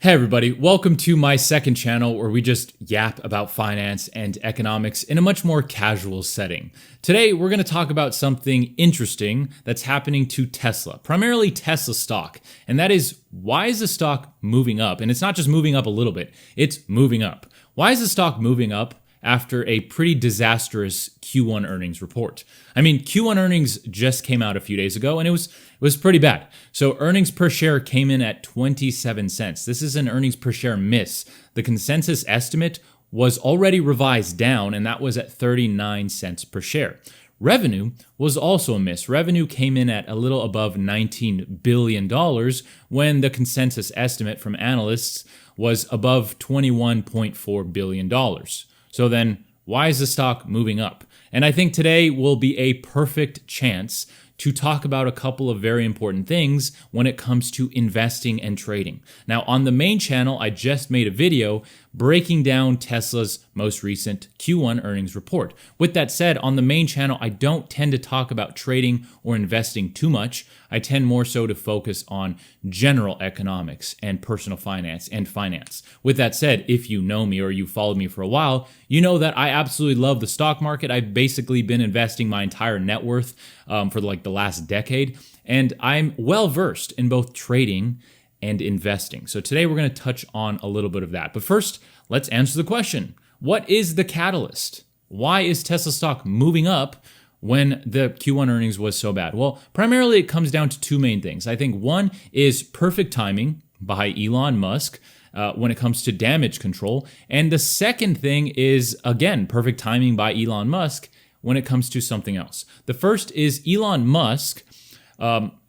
Hey everybody, welcome to my second channel where we just yap about finance and economics in a much more casual setting. Today we're going to talk about something interesting that's happening to Tesla, primarily Tesla stock, and that is, why is the stock moving up? And it's not just moving up a little bit, it's moving up. Why is the stock moving up after a pretty disastrous Q1 earnings report? I mean, Q1 earnings just came out a few days ago and it was pretty bad. So earnings per share came in at 27 cents. This is an earnings per share miss. The consensus estimate was already revised down and that was at 39 cents per share. Revenue was also a miss. Revenue came in at a little above $19 billion when the consensus estimate from analysts was above $21.4 billion. So then, why is the stock moving up? And I think today will be a perfect chance to talk about a couple of very important things when it comes to investing and trading. Now, on the main channel, I just made a video breaking down Tesla's most recent Q1 earnings report. With that said, on the main channel, I don't tend to talk about trading or investing too much. I tend more so to focus on general economics and personal finance and finance. With that said, if you know me or you followed me for a while, you know that I absolutely love the stock market. I've basically been investing my entire net worth for like the last decade, and I'm well versed in both trading and investing. So today we're going to touch on a little bit of that. But first, let's answer the question. What is the catalyst? Why is Tesla stock moving up when the Q1 earnings was so bad? Well, primarily it comes down to two main things. I think one is perfect timing by Elon Musk when it comes to damage control. And the second thing is, again, perfect timing by Elon Musk when it comes to something else. The first is Elon Musk,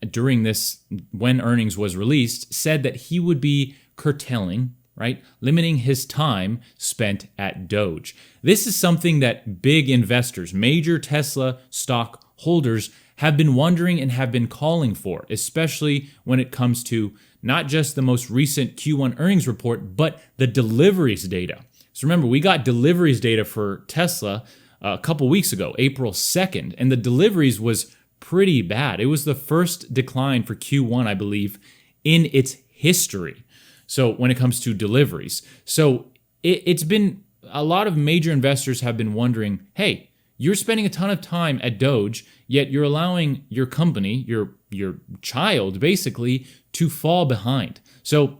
during this, when earnings was released, said that he would be curtailing, right, limiting his time spent at Doge. This is something that big investors, major Tesla stock holders, have been wondering and have been calling for, especially when it comes to not just the most recent Q1 earnings report, but the deliveries data. So remember, we got deliveries data for Tesla a couple weeks ago, April 2nd, and the deliveries was pretty bad. It was the first decline for Q1, I believe, in its history. So when it comes to deliveries. So it's been, a lot of major investors have been wondering, hey, you're spending a ton of time at Doge, yet you're allowing your company, your child basically, to fall behind. So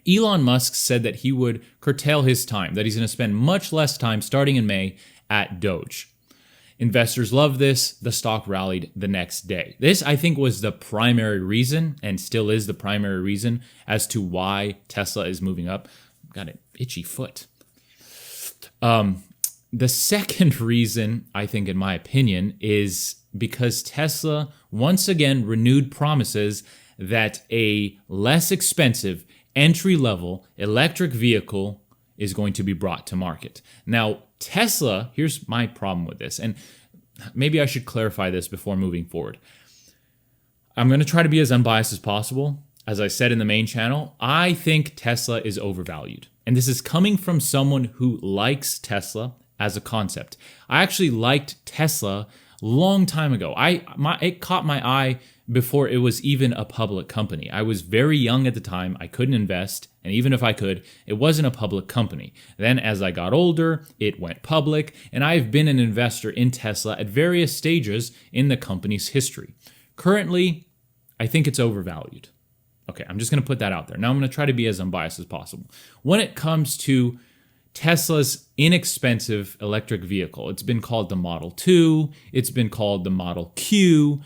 Elon Musk said that he would curtail his time, that he's going to spend much less time starting in May at Doge. Investors love this. The stock rallied the next day. This, I think, was the primary reason, and still is the primary reason, as to why Tesla is moving up. Got an itchy foot. The second reason, I think, in my opinion, is because Tesla once again renewed promises that a less expensive entry-level electric vehicle is going to be brought to market. Now, Tesla, here's my problem with this, and maybe I should clarify this before moving forward. I'm going to try to be as unbiased as possible. As I said in the main channel, I think Tesla is overvalued. And this is coming from someone who likes Tesla as a concept. I actually liked Tesla a long time ago. It caught my eye before it was even a public company. I was very young at the time. I couldn't invest. And even if I could, it wasn't a public company. Then as I got older, it went public. And I've been an investor in Tesla at various stages in the company's history. Currently, I think it's overvalued. Okay, I'm just going to put that out there. Now I'm going to try to be as unbiased as possible. When it comes to Tesla's inexpensive electric vehicle, it's been called the Model 2. It's been called the Model Q.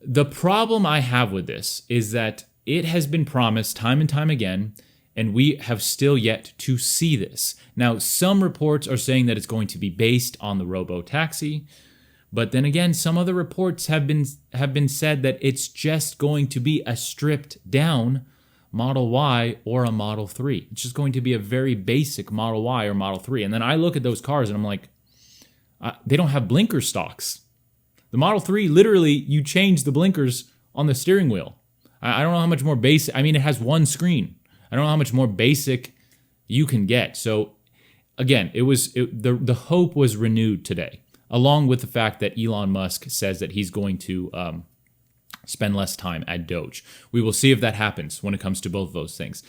The problem I have with this is that it has been promised time and time again, and we have still yet to see this. Now, some reports are saying that it's going to be based on the robo-taxi, but then again, some other reports have been said that it's just going to be a stripped down Model Y or a Model 3. It's just going to be a very basic Model Y or Model 3. And then I look at those cars and I'm like, they don't have blinker stocks. The Model 3, literally, you change the blinkers on the steering wheel. I don't know how much more basic. I mean, it has one screen. I don't know how much more basic you can get. So, again, the hope was renewed today, along with the fact that Elon Musk says that he's going to spend less time at Doge. We will see if that happens when it comes to both of those things.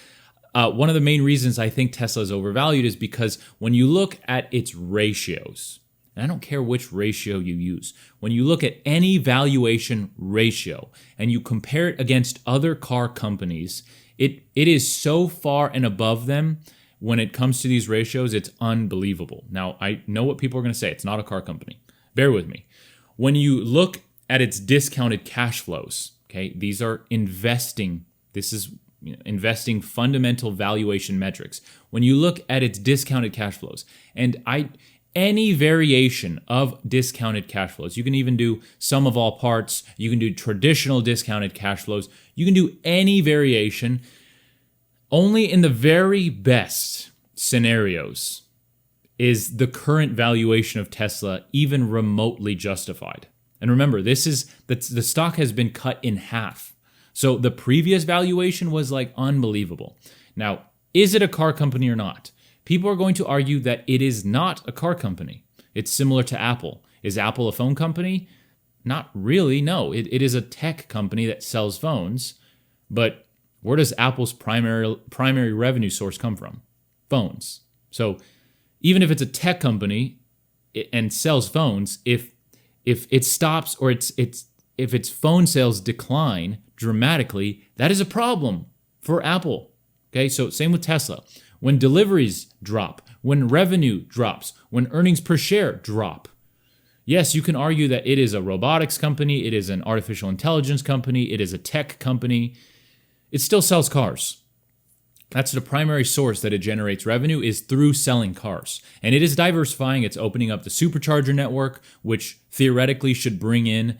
One of the main reasons I think Tesla is overvalued is because when you look at its ratios, and I don't care which ratio you use, when you look at any valuation ratio and you compare it against other car companies, it is so far and above them when it comes to these ratios, it's unbelievable. Now, I know what people are going to say. It's not a car company. Bear with me. When you look at its discounted cash flows, okay, these are investing. This is investing fundamental valuation metrics. When you look at its discounted cash flows, and any variation of discounted cash flows, you can even do sum of all parts, you can do traditional discounted cash flows, you can do any variation. Only in the very best scenarios is the current valuation of Tesla even remotely justified. And remember, this is the stock has been cut in half. So the previous valuation was like unbelievable. Now, is it a car company or not? People are going to argue that it is not a car company. It's similar to Apple. Is Apple a phone company? Not really, no. It is a tech company that sells phones, but where does Apple's primary revenue source come from? Phones. So even if it's a tech company and sells phones, if it stops or if its phone sales decline dramatically, that is a problem for Apple. Okay, so same with Tesla. When deliveries drop, when revenue drops, when earnings per share drop, yes, you can argue that it is a robotics company, it is an artificial intelligence company, it is a tech company. It still sells cars. That's the primary source that it generates revenue is through selling cars. And it is diversifying. It's opening up the supercharger network, which theoretically should bring in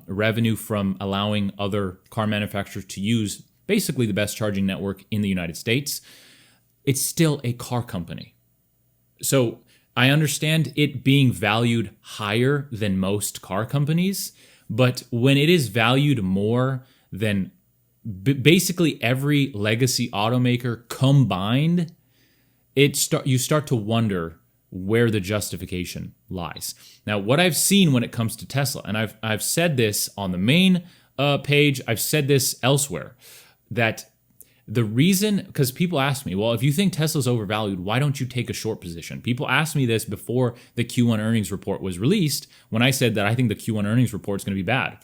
revenue from allowing other car manufacturers to use basically the best charging network in the United States. It's still a car company. So I understand it being valued higher than most car companies, but when it is valued more than basically every legacy automaker combined, you start to wonder where the justification lies. Now, what I've seen when it comes to Tesla, and I've said this on the main page, I've said this elsewhere, that the reason, because people ask me, well, if you think Tesla's overvalued, why don't you take a short position? People asked me this before the Q1 earnings report was released, when I said that I think the Q1 earnings report is going to be bad.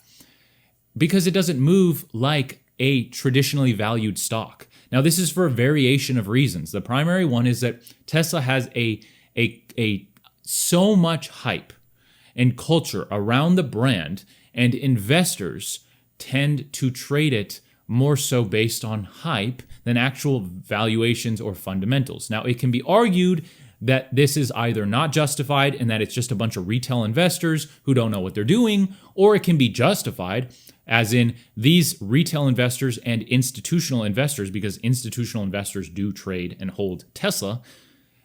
Because it doesn't move like a traditionally valued stock. Now, this is for a variation of reasons. The primary one is that Tesla has a so much hype and culture around the brand, and investors tend to trade it more so based on hype than actual valuations or fundamentals. Now, it can be argued that this is either not justified and that it's just a bunch of retail investors who don't know what they're doing, or it can be justified, as in these retail investors and institutional investors, because institutional investors do trade and hold Tesla,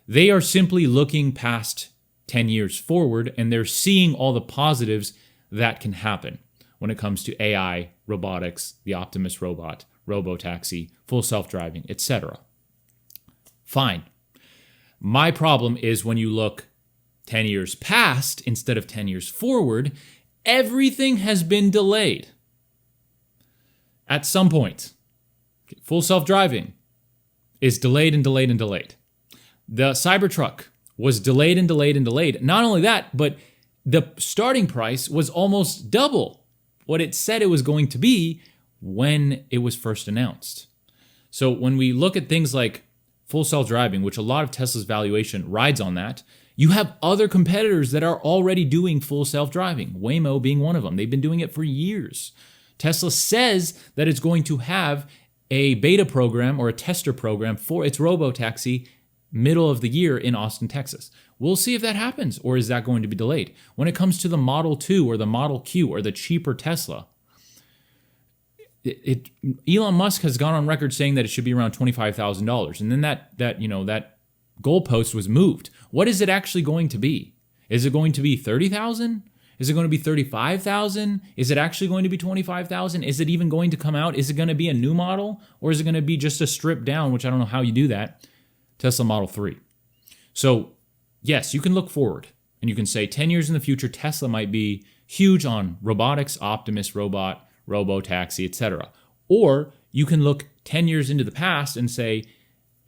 they are simply looking past 10 years forward and they're seeing all the positives that can happen when it comes to AI, robotics, the Optimus robot, robotaxi, full self-driving, etc. Fine. My problem is when you look 10 years past instead of 10 years forward, everything has been delayed. At some point, full self-driving is delayed and delayed and delayed. The Cybertruck was delayed and delayed and delayed. Not only that, but the starting price was almost double what it said it was going to be when it was first announced. So when we look at things like full self-driving, which a lot of Tesla's valuation rides on that, you have other competitors that are already doing full self-driving, Waymo being one of them. They've been doing it for years. Tesla says that it's going to have a beta program or a tester program for its robotaxi middle of the year in Austin, Texas. We'll see if that happens, or is that going to be delayed? When it comes to the Model 2 or the Model Q or the cheaper Tesla, Elon Musk has gone on record saying that it should be around $25,000, and then that goalpost was moved. What is it actually going to be? Is it going to be $30,000? Is it going to be $35,000? Is it actually going to be $25,000? Is it even going to come out? Is it going to be a new model, or is it going to be just a stripped down, which I don't know how you do that, Tesla Model 3? So yes, you can look forward and you can say 10 years in the future, Tesla might be huge on robotics, Optimus robot, robotaxi, etc. Or you can look 10 years into the past and say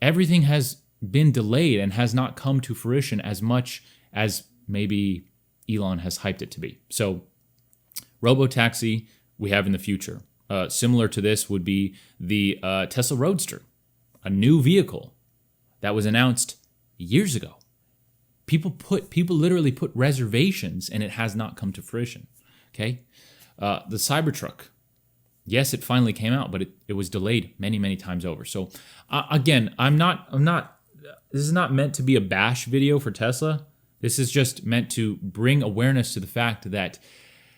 everything has been delayed and has not come to fruition as much as maybe Elon has hyped it to be. So robotaxi we have in the future. Similar to this would be the Tesla Roadster, a new vehicle that was announced years ago. People literally put reservations, and it has not come to fruition. Okay, the Cybertruck. Yes, it finally came out, but it was delayed many, many times over. So again, I'm not. This is not meant to be a bash video for Tesla. This is just meant to bring awareness to the fact that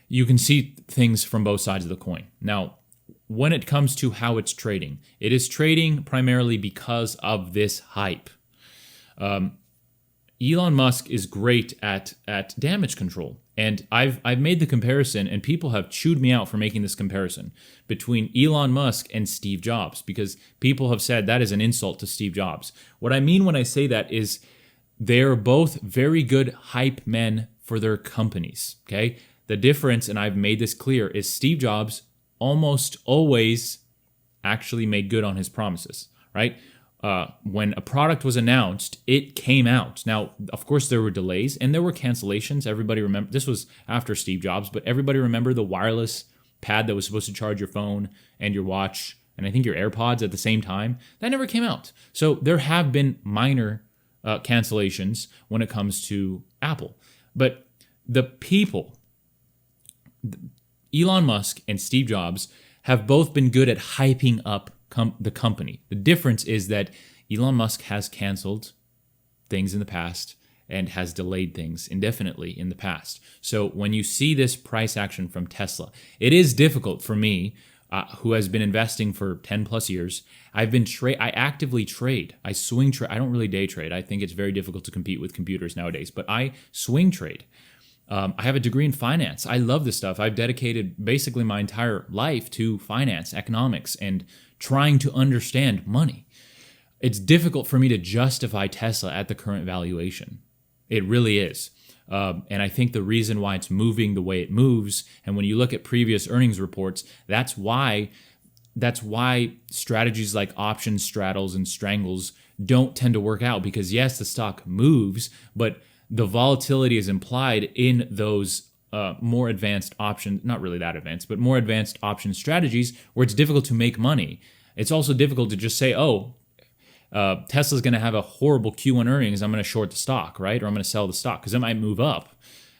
you can see things from both sides of the coin. Now, when it comes to how it's trading, it is trading primarily because of this hype. Elon Musk is great at damage control. And I've made the comparison, and people have chewed me out for making this comparison between Elon Musk and Steve Jobs, because people have said that is an insult to Steve Jobs. What I mean when I say that is they're both very good hype men for their companies, okay? The difference, and I've made this clear, is Steve Jobs almost always actually made good on his promises, right? When a product was announced, it came out. Now, of course, there were delays and there were cancellations. Everybody remember, this was after Steve Jobs, but everybody remember the wireless pad that was supposed to charge your phone and your watch and I think your AirPods at the same time? That never came out. So there have been minor cancellations when it comes to Apple. But the people, Elon Musk and Steve Jobs, have both been good at hyping up the company. The difference is that Elon Musk has canceled things in the past and has delayed things indefinitely in the past. So when you see this price action from Tesla, it is difficult for me, who has been investing for 10 plus years. I actively trade. I swing trade. I don't really day trade. I think it's very difficult to compete with computers nowadays, but I swing trade. I have a degree in finance. I love this stuff. I've dedicated basically my entire life to finance, economics, and trying to understand money. It's difficult for me to justify Tesla at the current valuation. It really is. And I think the reason why it's moving the way it moves, and when you look at previous earnings reports, that's why strategies like options, straddles, and strangles don't tend to work out, because yes, the stock moves, but the volatility is implied in those more advanced options, not really that advanced, but more advanced option strategies where it's difficult to make money. It's also difficult to just say, Tesla's going to have a horrible Q1 earnings, I'm going to short the stock, right? Or I'm going to sell the stock because it might move up.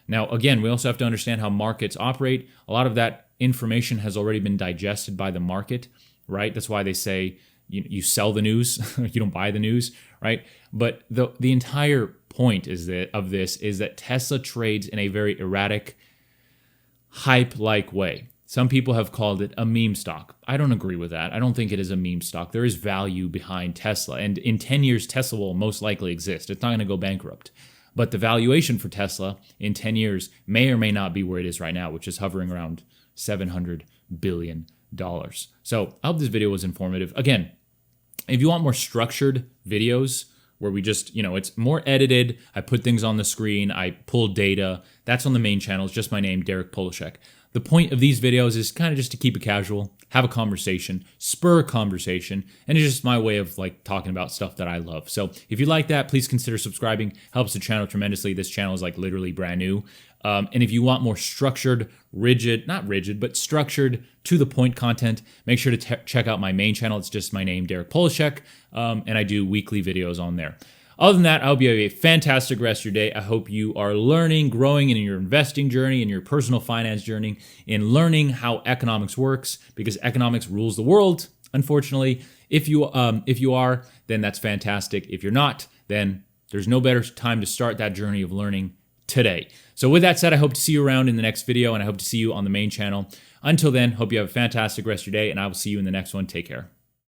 Now, again, we also have to understand how markets operate. A lot of that information has already been digested by the market, right? That's why they say you sell the news, you don't buy the news, right? But the entire point of this is that Tesla trades in a very erratic, hype-like way. Some people have called it a meme stock. I don't agree with that. I don't think it is a meme stock. There is value behind Tesla. And in 10 years, Tesla will most likely exist. It's not going to go bankrupt. But the valuation for Tesla in 10 years may or may not be where it is right now, which is hovering around $700 billion. So I hope this video was informative. Again, if you want more structured videos where we just, it's more edited, I put things on the screen, I pull data, that's on the main channel. It's just my name, Derek Polishek. The point of these videos is kind of just to keep it casual, have a conversation, spur a conversation, and it's just my way of talking about stuff that I love. So if you like that, please consider subscribing. Helps the channel tremendously. This channel is literally brand new. And if you want more structured, not rigid, but structured to the point content, make sure to check out my main channel. It's just my name, Derek Polishek, and I do weekly videos on there. Other than that, I hope you have a fantastic rest of your day. I hope you are learning, growing in your investing journey, in your personal finance journey, in learning how economics works, because economics rules the world, unfortunately. If you are, then that's fantastic. If you're not, then there's no better time to start that journey of learning today. So with that said, I hope to see you around in the next video, and I hope to see you on the main channel. Until then, hope you have a fantastic rest of your day, and I will see you in the next one. Take care.